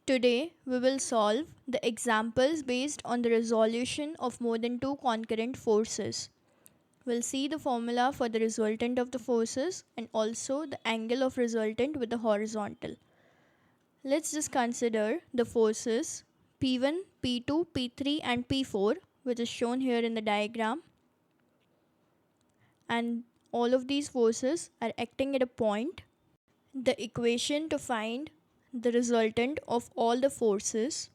Today we will solve the examples based on the resolution of more than two concurrent forces. We'll see the formula for the resultant of the forces and also the angle of resultant with the horizontal. Let's just consider the forces P1, P2, P3 and P4, which is shown here in the diagram. And all of these forces are acting at a point. The equation to find the resultant of all the forces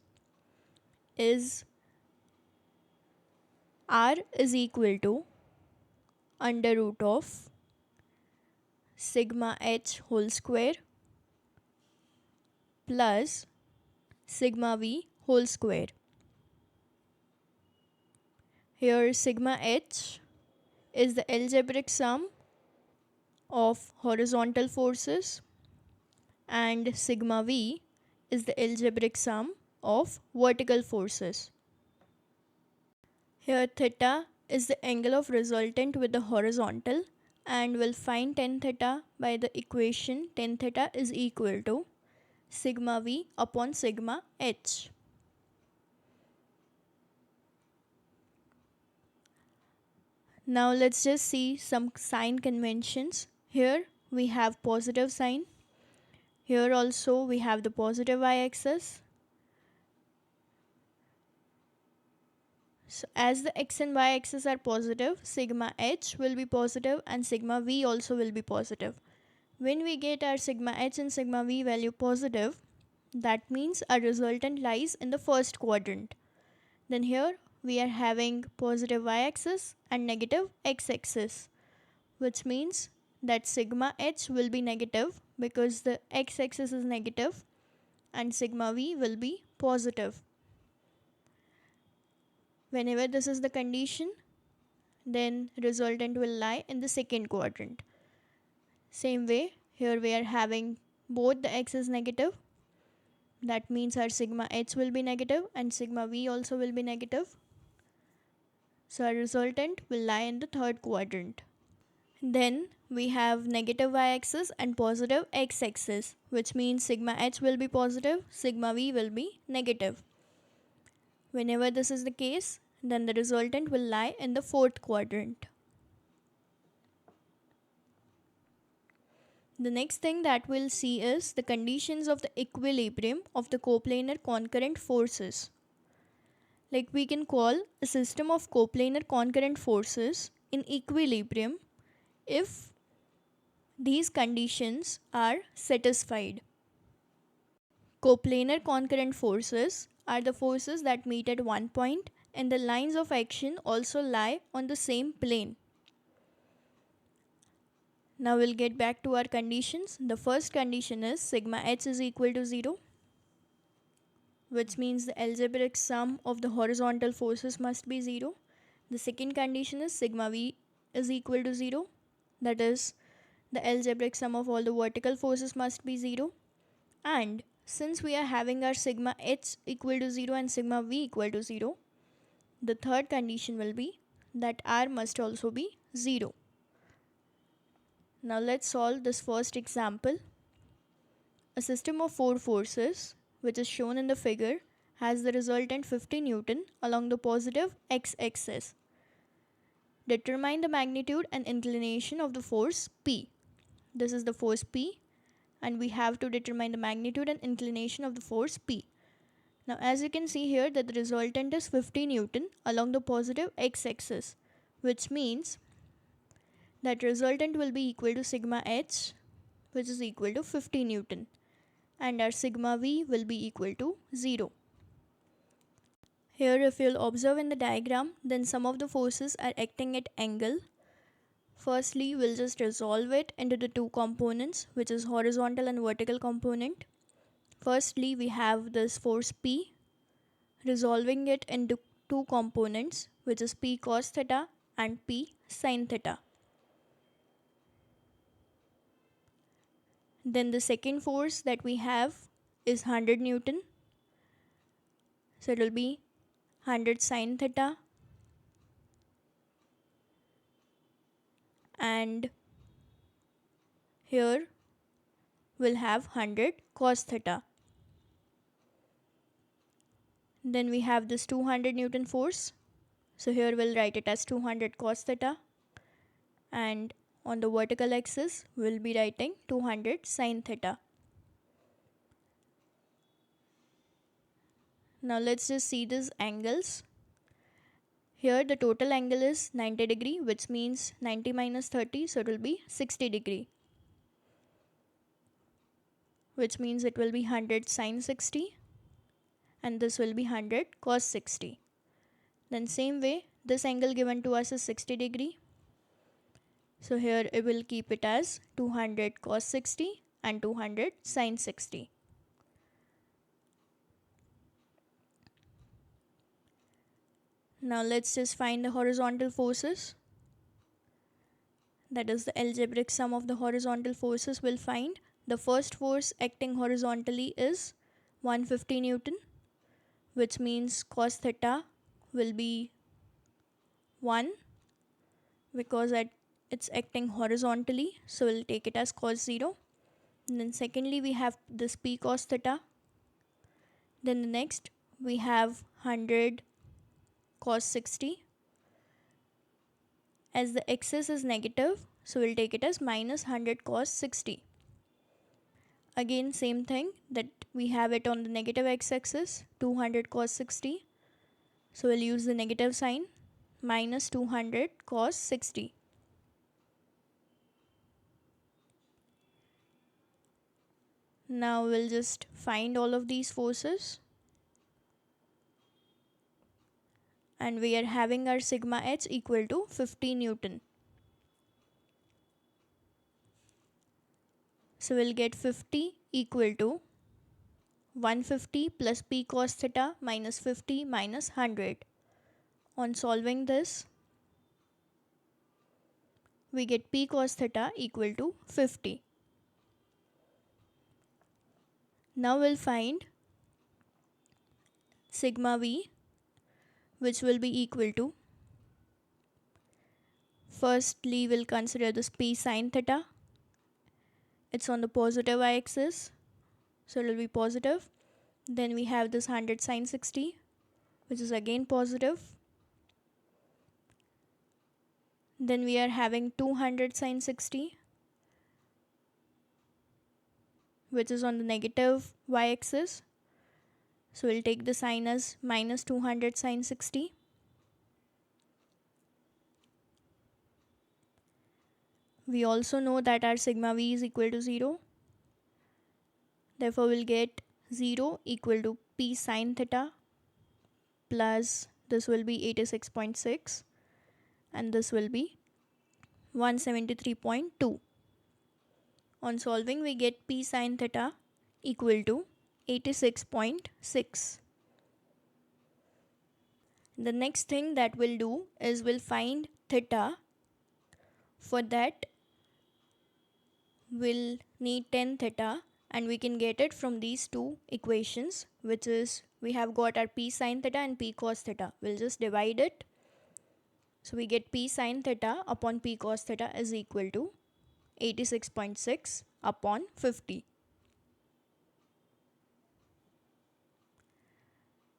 is R is equal to under root of sigma h whole square plus sigma v whole square. Here sigma h is the algebraic sum of horizontal forces and sigma v is the algebraic sum of vertical forces. Here theta is the angle of resultant with the horizontal, and we'll find tan theta by the equation tan theta is equal to sigma v upon sigma h. Now let's just see some sign conventions. Here we have positive sign. Here also we have the positive y-axis. So as the x and y axis are positive, sigma h will be positive and sigma v also will be positive. When we get our sigma h and sigma v value positive, that means our resultant lies in the first quadrant. Then here we are having positive y-axis and negative x-axis, which means that sigma h will be negative because the x-axis is negative and sigma v will be positive. Whenever this is the condition, then resultant will lie in the second quadrant. Same way, here we are having both the x is negative. That means our sigma h will be negative and sigma v also will be negative. So our resultant will lie in the third quadrant. Then we have negative y-axis and positive x-axis, which means sigma h will be positive, sigma v will be negative. Whenever this is the case, then the resultant will lie in the fourth quadrant. The next thing that we'll see is the conditions of the equilibrium of the coplanar concurrent forces. Like we can call a system of coplanar concurrent forces in equilibrium if these conditions are satisfied. Coplanar concurrent forces are the forces that meet at one point and the lines of action also lie on the same plane. Now we'll get back to our conditions. The first condition is sigma h is equal to 0, which means the algebraic sum of the horizontal forces must be 0. The second condition is sigma v is equal to 0, that is the algebraic sum of all the vertical forces must be 0. And since we are having our sigma h equal to 0 and sigma v equal to 0, the third condition will be that r must also be 0. Now let's solve this first example. A system of four forces, which is shown in the figure, has the resultant 50 Newton along the positive x-axis. Determine the magnitude and inclination of the force P. This is the force P, and we have to determine the magnitude and inclination of the force P. Now as you can see here that the resultant is 50 Newton along the positive x-axis, which means that resultant will be equal to sigma h, which is equal to 50 Newton, and our sigma v will be equal to 0. Here if you'll observe in the diagram, then some of the forces are acting at angle. Firstly, we'll just resolve it into the two components, which is horizontal and vertical component. Firstly, we have this force P, resolving it into two components, which is P cos theta and P sin theta. Then the second force that we have is 100 Newton. So it will be 100 sin theta and here we'll have 100 cos theta. Then we have this 200 Newton force. So here we'll write it as 200 cos theta. And on the vertical axis, we'll be writing 200 sin theta. Now let's just see these angles. Here the total angle is 90 degree, which means 90 minus 30, so it will be 60 degree. Which means it will be 100 sin 60 and this will be 100 cos 60. Then same way, this angle given to us is 60 degree. So here it will keep it as 200 cos 60 and 200 sin 60. Now let's just find the horizontal forces. That is the algebraic sum of the horizontal forces we'll find. The first force acting horizontally is 150 Newton, which means cos theta will be 1 because it's acting horizontally, so we'll take it as cos 0. And then secondly we have this p cos theta. Then the next we have 100 cos 60. As the axis is negative, so we'll take it as minus 100 cos 60. Again same thing, that we have it on the negative x-axis, 200 cos 60. So we'll use the negative sign, minus 200 cos 60. Now we'll just find all of these forces. And we are having our sigma h equal to 50 Newton. So we'll get 50 equal to 150 plus p cos theta minus 50 minus 100. On solving this, we get p cos theta equal to 50. Now we'll find sigma v, which will be equal to, firstly we'll consider this p sin theta. It's on the positive y-axis, so it will be positive. Then we have this 100 sin 60, which is again positive. Then we are having 200 sin 60, which is on the negative y-axis. So we'll take the sign as minus 200 sin 60. We also know that our sigma v is equal to 0. Therefore we'll get 0 equal to p sin theta plus this will be 86.6 and this will be 173.2. On solving we get p sin theta equal to 86.6. The next thing that we'll do is we'll find theta. For that we'll need tan theta, and we can get it from these two equations, which is we have got our p sin theta and p cos theta. We'll just divide it. So we get p sin theta upon p cos theta is equal to 86.6 upon 50.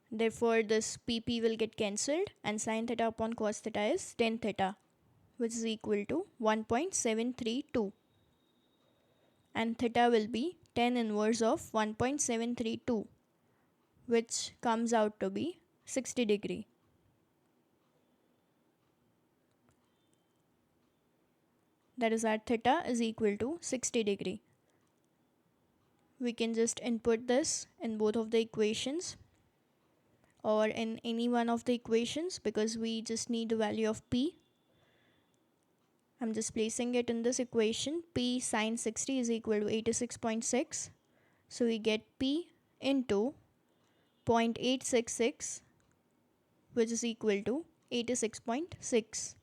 Therefore this pp will get cancelled and sin theta upon cos theta is tan theta, which is equal to 1.732. And theta will be tan inverse of 1.732, which comes out to be 60 degree. That is, our theta is equal to 60 degree. We can just input this in both of the equations or in any one of the equations because we just need the value of p. I'm just placing it in this equation. P sin 60 is equal to 86.6. So we get p into 0.866, which is equal to 86.6.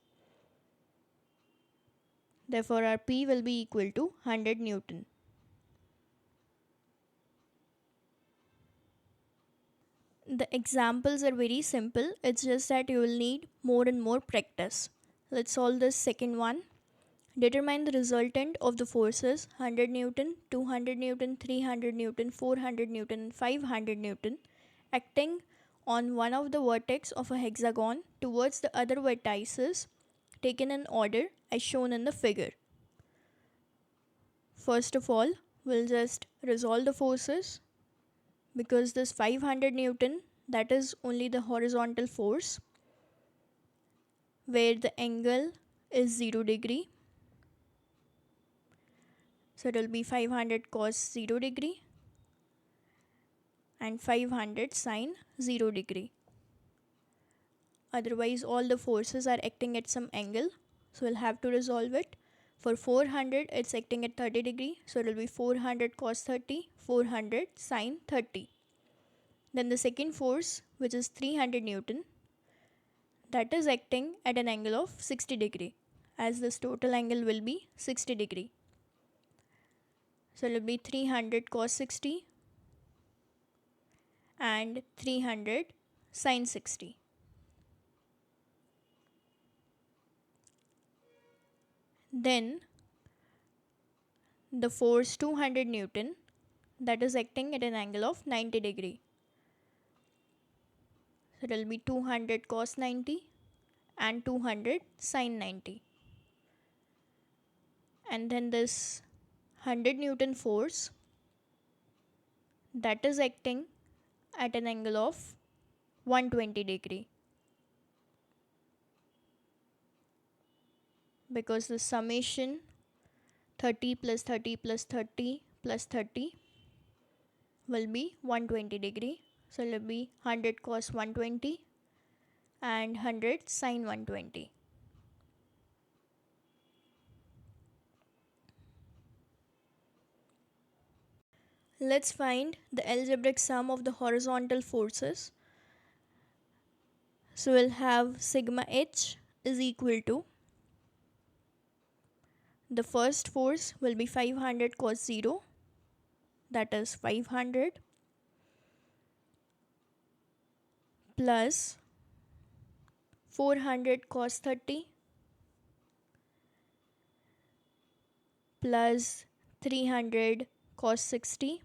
Therefore our p will be equal to 100 Newton. The examples are very simple. It's just that you will need more and more practice. Let's solve this second one. Determine the resultant of the forces 100 Newton, 200 Newton, 300 Newton, 400 Newton and 500 Newton acting on one of the vertex of a hexagon towards the other vertices taken in order as shown in the figure. First of all, we'll just resolve the forces, because this 500 Newton, that is only the horizontal force where the angle is 0 degree. So it will be 500 cos 0 degree and 500 sine 0 degree. Otherwise all the forces are acting at some angle, so we'll have to resolve it. For 400 it's acting at 30 degree, so it will be 400 cos 30, 400 sine 30. Then the second force, which is 300 Newton, that is acting at an angle of 60 degree, as this total angle will be 60 degree. So it will be 300 cos 60 and 300 sine 60. Then the force 200 Newton, that is acting at an angle of 90 degree. So it will be 200 cos 90 and 200 sine 90. And then this 100 Newton force, that is acting at an angle of 120 degree, because the summation 30 plus 30 plus 30 plus 30 will be 120 degree. So it will be 100 cos 120 and 100 sine 120. Let's find the algebraic sum of the horizontal forces. So we'll have sigma h is equal to, the first force will be 500 cos 0, that is 500, plus 400 cos 30 plus 300 cos 60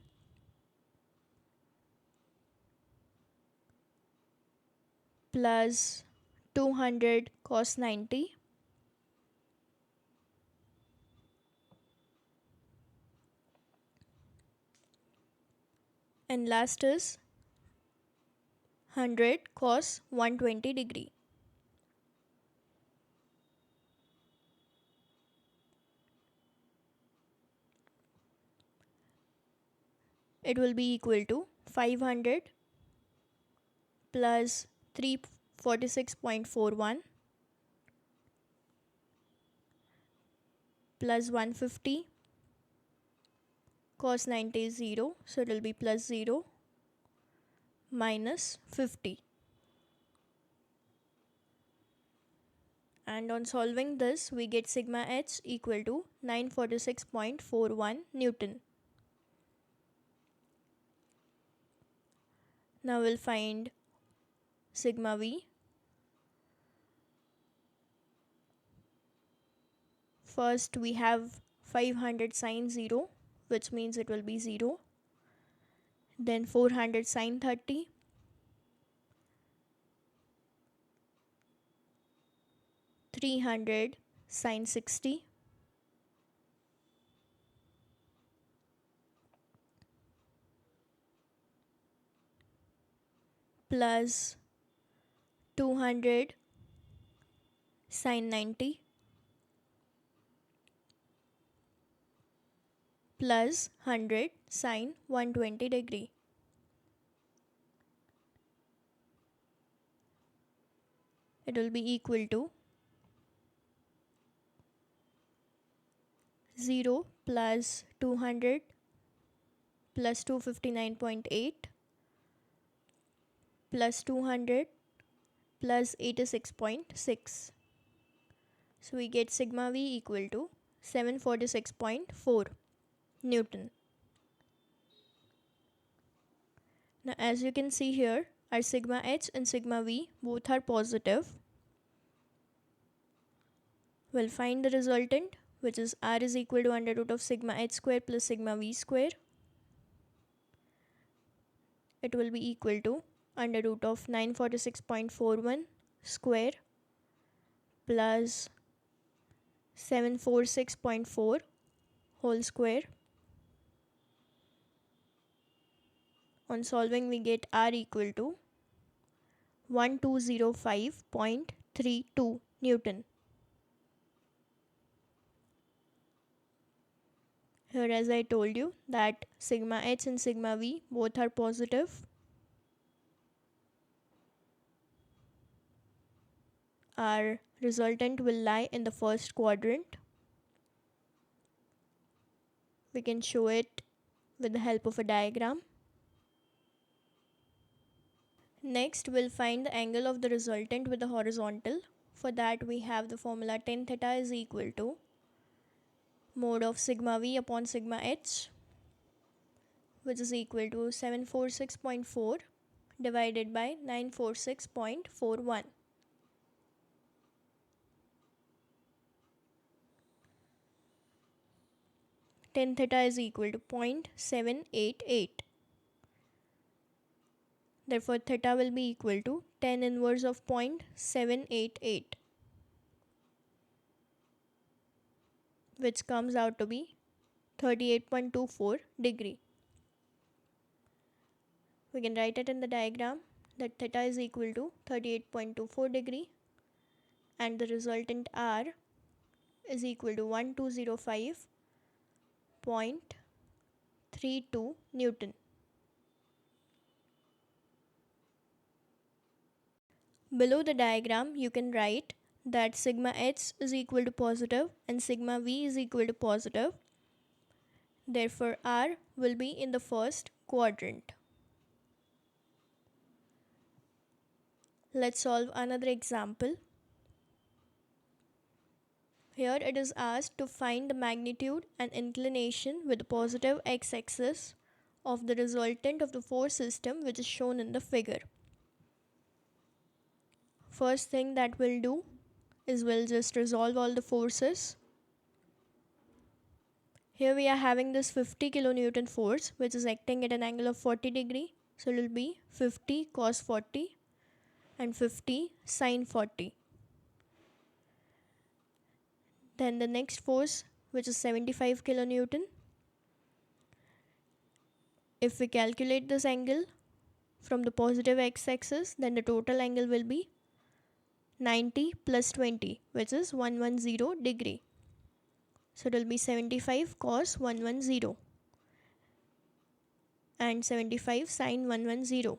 plus 200 cos 90 and last is 100 cos 120 degree. It will be equal to 500 plus 346.41 plus 150 cos 90 is 0, so it will be plus 0 minus 50. And on solving this, we get sigma h equal to 946.41 Newton. Now we'll find sigma v. First we have 500 sine 0, which means it will be 0. Then 400 sine 30. $300 sine 60 plus 200 sine 90 plus 100 sine 120 degree. It will be equal to 0 plus 200 plus 259.8 plus 200 plus 86.6. So we get sigma v equal to 746.4 Newton. Now as you can see here, our sigma h and sigma v both are positive. We'll find the resultant, which is r is equal to under root of sigma h square plus sigma v square. It will be equal to under root of 946.41 square plus 746.4 whole square. On solving, we get R equal to 1205.32 Newton. Here, as I told you, that sigma h and sigma v both are positive. Our resultant will lie in the first quadrant. We can show it with the help of a diagram. Next, we'll find the angle of the resultant with the horizontal. For that, we have the formula tan theta is equal to mode of sigma v upon sigma h, which is equal to 746.4 divided by 946.41. Tan theta is equal to 0.788. Therefore, theta will be equal to tan inverse of 0.788, which comes out to be 38.24 degree. We can write it in the diagram that theta is equal to 38.24 degree and the resultant R is equal to 1205.32 Newton. Below the diagram, you can write that sigma h is equal to positive and sigma v is equal to positive. Therefore, R will be in the first quadrant. Let's solve another example. Here it is asked to find the magnitude and inclination with the positive x-axis of the resultant of the force system which is shown in the figure. First thing that we'll do is we'll just resolve all the forces. Here we are having this 50 kilonewton force which is acting at an angle of 40 degree. So it will be 50 cos 40 and 50 sin 40. Then the next force, which is 75 kilonewton. If we calculate this angle from the positive x-axis, then the total angle will be 90 plus 20, which is 110 degree. So it will be 75 cos 110 and 75 sin 110.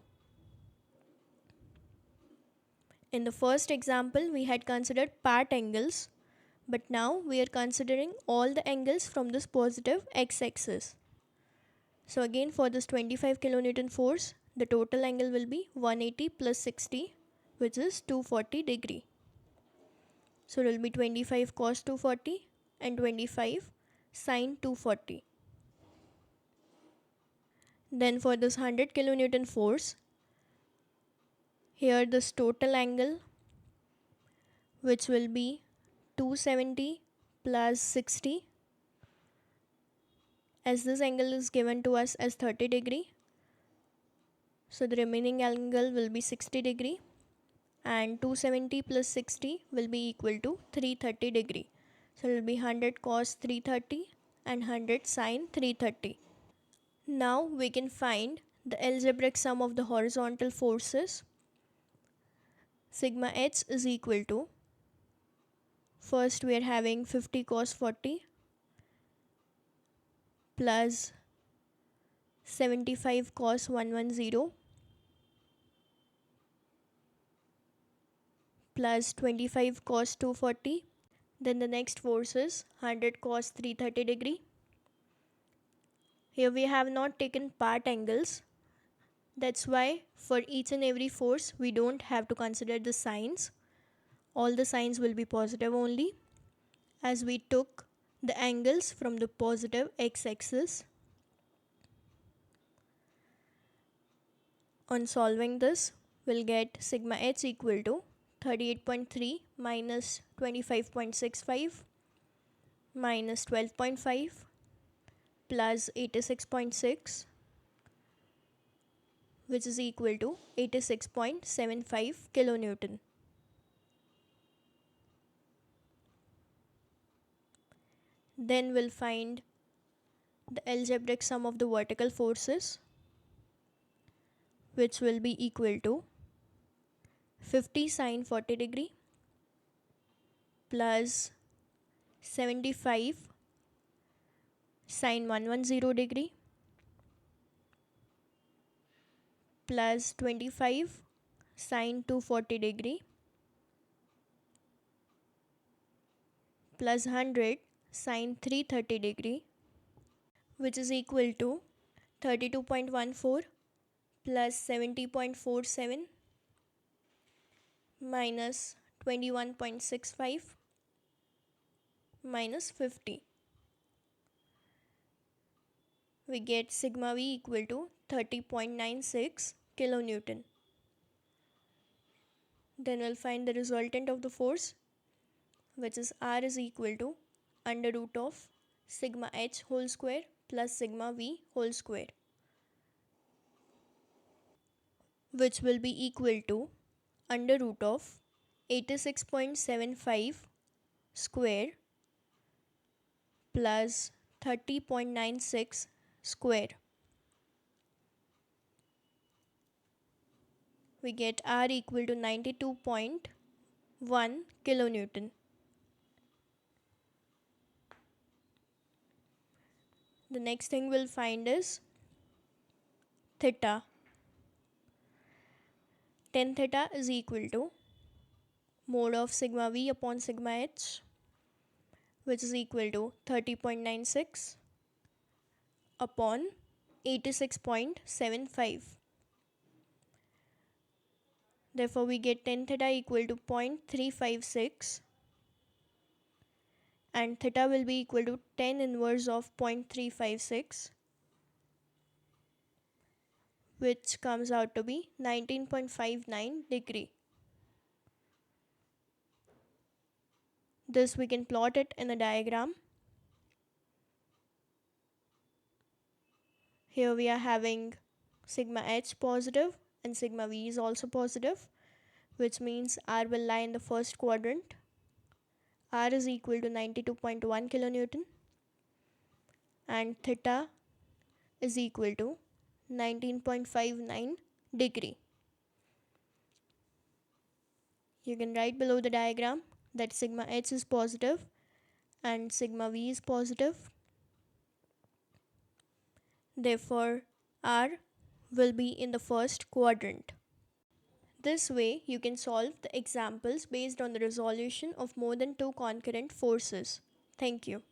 In the first example, we had considered part angles, but now we are considering all the angles from this positive x-axis. So again, for this 25 kilonewton force, the total angle will be 180 plus 60, which is 240 degree. So it will be 25 cos 240 and 25 sin 240. Then for this 100 kilonewton force, here this total angle, which will be 270 plus 60, as this angle is given to us as 30 degree. So the remaining angle will be 60 degree and 270 plus 60 will be equal to 330 degree. So it will be 100 cos 330 and 100 sin 330. Now we can find the algebraic sum of the horizontal forces. Sigma h is equal to, first we are having 50 cos 40 plus 75 cos 110 plus 25 cos 240. Then the next force is 100 cos 330 degree. Here we have not taken part angles. That's why for each and every force we don't have to consider the signs. All the signs will be positive only, as we took the angles from the positive x-axis. On solving this, we'll get sigma h equal to 38.3 minus 25.65 minus 12.5 plus 86.6, which is equal to 86.75 kilonewton. Then we'll find the algebraic sum of the vertical forces, which will be equal to 50 sine 40 degree plus 75 sine 110 degree plus 25 sine 240 degree plus 100 sine 330 degree, which is equal to 32.14 plus 70.47 minus 21.65 minus 50. We get sigma V equal to 30.96 kilonewton. Then we'll find the resultant of the force, which is R is equal to under root of sigma H whole square plus sigma V whole square, which will be equal to under root of 86.75 square plus 30.96 square. We get R equal to 92.1 kilonewton. The next thing we'll find is theta. Tan theta is equal to mode of sigma V upon sigma H, which is equal to 30.96 upon 86.75. Therefore, we get tan theta equal to 0.356 and theta will be equal to tan inverse of 0.356, which comes out to be 19.59 degree. This we can plot it in a diagram. Here we are having sigma H positive and sigma V is also positive, which means R will lie in the first quadrant. R is equal to 92.1 kilonewton and theta is equal to 19.59 degree. You can write below the diagram that sigma H is positive and sigma V is positive. Therefore, R will be in the first quadrant. This way, you can solve the examples based on the resolution of more than two concurrent forces. Thank you.